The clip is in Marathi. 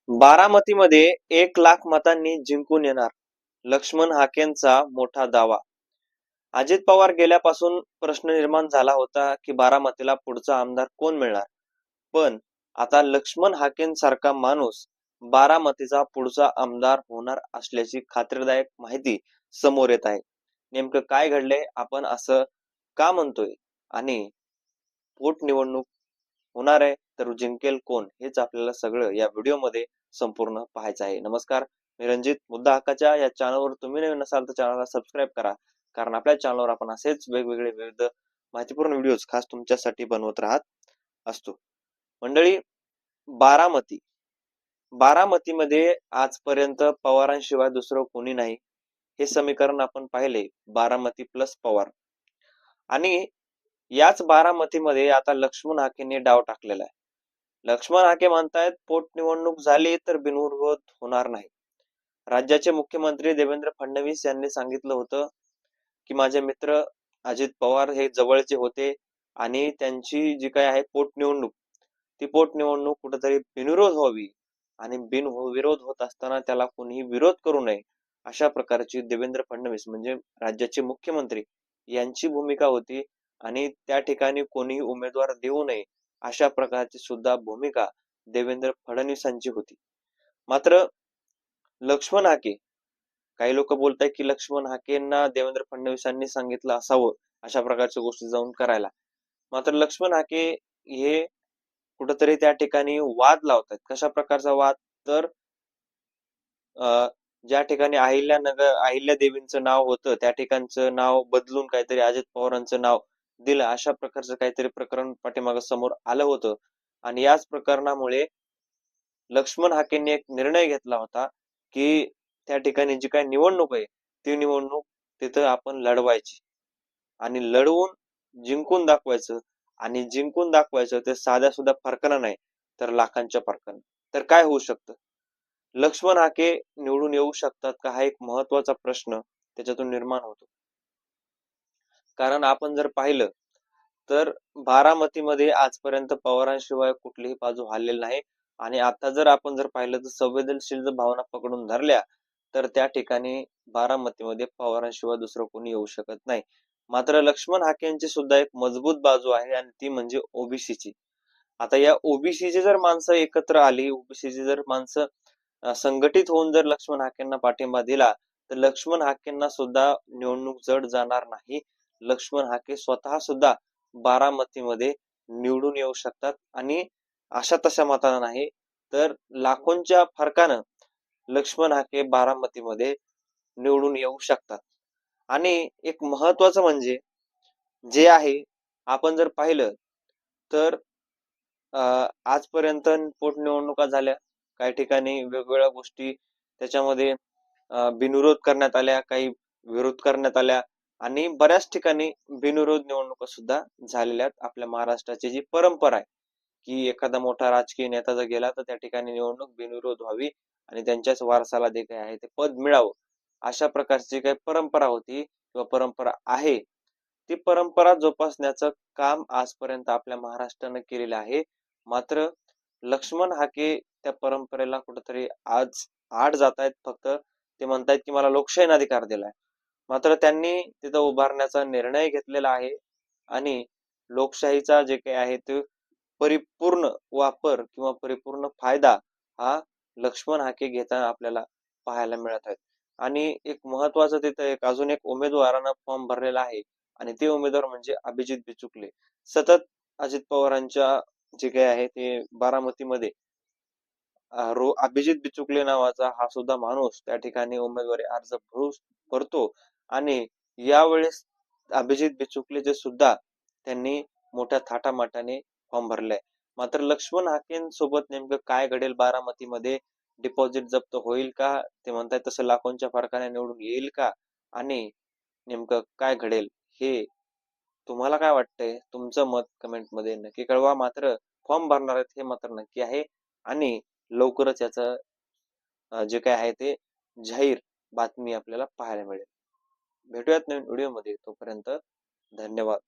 बारामतीमध्ये 1,00,000 मतांनी जिंकून येणार, लक्ष्मण हाकेंचा मोठा दावा. अजित पवार गेल्यापासून प्रश्न निर्माण झाला होता की बारामतीला पुढचा आमदार कोण मिळणार. पण आता लक्ष्मण हाकेंसारखा माणूस बारामतीचा पुढचा आमदार होणार असल्याची खात्रीदायक माहिती समोर येत आहे. नेमकं काय घडलंय, आपण असं का म्हणतोय आणि पोटनिवडणूक होणार आहे तर जिंकेल कोण, हेच आपल्याला सगळं या व्हिडिओमध्ये संपूर्ण पाहायचं आहे. नमस्कार, मी रणजित. मुद्दा हक्काच्या या चॅनलवर तुम्ही नवीन असाल तर चॅनलला सबस्क्राईब करा, कारण आपल्या चॅनलवर आपण असेच वेगवेगळे विविध माहितीपूर्ण व्हिडिओज खास तुमच्यासाठी बनवत राहत असतो. मंडळी, बारामती बारामतीमध्ये आजपर्यंत पवारांशिवाय दुसरं कोणी नाही, हे समीकरण आपण पाहिले. बारामती प्लस पवार. आणि याच बारामतीमध्ये आता लक्ष्मण हाकेंनी डाव टाकलेला आहे. लक्ष्मण हाके म्हणतायत पोटनिवडणूक झाली तर बिनविरोध होणार नाही. राज्याचे मुख्यमंत्री देवेंद्र फडणवीस यांनी सांगितलं होतं की माझे मित्र अजित पवार हे जवळचे होते आणि त्यांची जी काय आहे पोटनिवडणूक, ती पोटनिवडणूक कुठेतरी बिनविरोध व्हावी आणि बिनविरोध होत असताना त्याला कोणीही विरोध करू नये, अशा प्रकारची देवेंद्र फडणवीस म्हणजे राज्याचे मुख्यमंत्री यांची भूमिका होती. आणि त्या ठिकाणी कोणीही उमेदवार देऊ नये, अशा प्रकारची सुद्धा भूमिका देवेंद्र फडणवीसांची होती. मात्र लक्ष्मण हाके, काही लोक बोलतायत की लक्ष्मण हाकेंना देवेंद्र फडणवीसांनी सांगितलं असावं अशा प्रकारच्या गोष्टी जाऊन करायला. मात्र लक्ष्मण हाके हे कुठेतरी त्या ठिकाणी वाद लावतात. कशा प्रकारचा वाद, तर ज्या ठिकाणी अहिल्या देवींचं नाव होतं त्या ठिकाणचं नाव बदलून काहीतरी अजित पवारांचं नाव दिलं, अशा प्रकारचं काहीतरी प्रकरण पाठीमागे समोर आलं होतं. आणि याच प्रकरणामुळे लक्ष्मण हाकेंनी एक निर्णय घेतला होता की त्या ठिकाणी जी काही निवडणूक आहे ती निवडणूक तिथं आपण लढवायची आणि लढवून जिंकून दाखवायचं. आणि जिंकून दाखवायचं ते साध्या सुद्धा फरकानं नाही, तर लाखांच्या फरकानं. तर काय होऊ शकतं, लक्ष्मण हाके निवडून येऊ शकतात का, हा एक महत्वाचा प्रश्न त्याच्यातून निर्माण होतो. कारण आपण जर पाहिलं तर बारामतीमध्ये आजपर्यंत पवारांशिवाय कुठलीही बाजू हललेली नाही. आणि आता जर आपण पाहिलं तर संवेदनशील जर भावना पकडून धरल्या तर त्या ठिकाणी बारामतीमध्ये पवारांशिवाय दुसरं कोणी येऊ शकत नाही. मात्र लक्ष्मण हाकेंची सुद्धा एक मजबूत बाजू आहे आणि ती म्हणजे ओबीसीची. आता या ओबीसीची जर माणसं एकत्र आली, ओबीसीची जर माणसं संघटित होऊन जर लक्ष्मण हाकेंना पाठिंबा दिला तर लक्ष्मण हाकेंना सुद्धा निवडणूक जड जाणार नाही. लक्ष्मण हाके स्वतः सुद्धा बारामतीमध्ये निवडून येऊ शकतात आणि अशा तशा मतानं नाही तर लाखोंच्या फरकानं लक्ष्मण हाके बारामतीमध्ये निवडून येऊ शकतात. आणि एक महत्वाचं म्हणजे जे आहे, आपण जर पाहिलं तर आजपर्यंत पोटनिवडणुका झाल्या, काही ठिकाणी वेगवेगळ्या गोष्टी त्याच्यामध्ये बिनविरोध करण्यात आल्या, काही विरोध करण्यात आल्या आणि बऱ्याच ठिकाणी बिनविरोध निवडणुका सुद्धा झालेल्या. आपल्या महाराष्ट्राची जी परंपरा आहे की एखादा मोठा राजकीय नेता जर गेला तर त्या ठिकाणी निवडणूक बिनविरोध व्हावी आणि त्यांच्याच वारसाला जे काही आहे ते पद मिळावं, अशा प्रकारची काही परंपरा होती किंवा परंपरा आहे. ती परंपरा जोपासण्याचं काम आजपर्यंत आपल्या महाराष्ट्रानं केलेलं आहे. मात्र लक्ष्मण हाके त्या परंपरेला कुठेतरी आज आड जात आहेत. फक्त ते म्हणतायत की मला लोकशाहीन अधिकार दिलाय, मात्र त्यांनी तिथं उभारण्याचा निर्णय घेतलेला आहे आणि लोकशाहीचा जे काही आहे ते परिपूर्ण वापर किंवा परिपूर्ण फायदा हा लक्ष्मण हाके घेताना आपल्याला पाहायला मिळत आहेत. आणि एक महत्वाचं तिथं एक अजून एक उमेदवारानं फॉर्म भरलेला आहे आणि ते उमेदवार म्हणजे अभिजित बिचुकले. सतत अजित पवारांच्या जे काही आहे ते बारामतीमध्ये अभिजित बिचुकले नावाचा हा सुद्धा माणूस त्या ठिकाणी उमेदवारी अर्ज भरतो आणि यावेळेस अभिजित बिचुकलेचे सुद्धा त्यांनी मोठ्या थाटामाटाने फॉर्म भरलाय. मात्र लक्ष्मण हाकेंसोबत नेमकं काय घडेल, बारामतीमध्ये डिपॉझिट जप्त होईल का, ते म्हणतायत तसं लाखोंच्या फरकाने निवडून येईल का, आणि नेमकं काय घडेल, हे तुम्हाला काय वाटतंय, तुमचं मत कमेंट मध्ये नक्की कळवा. मात्र फॉर्म भरणार आहेत हे मात्र नक्की आहे आणि लवकरच याचं जे काय आहे ते जाहीर बातमी आपल्याला पाहायला मिळेल. भेटूयात नवीन व्हिडिओ मध्ये, तोपर्यंत धन्यवाद.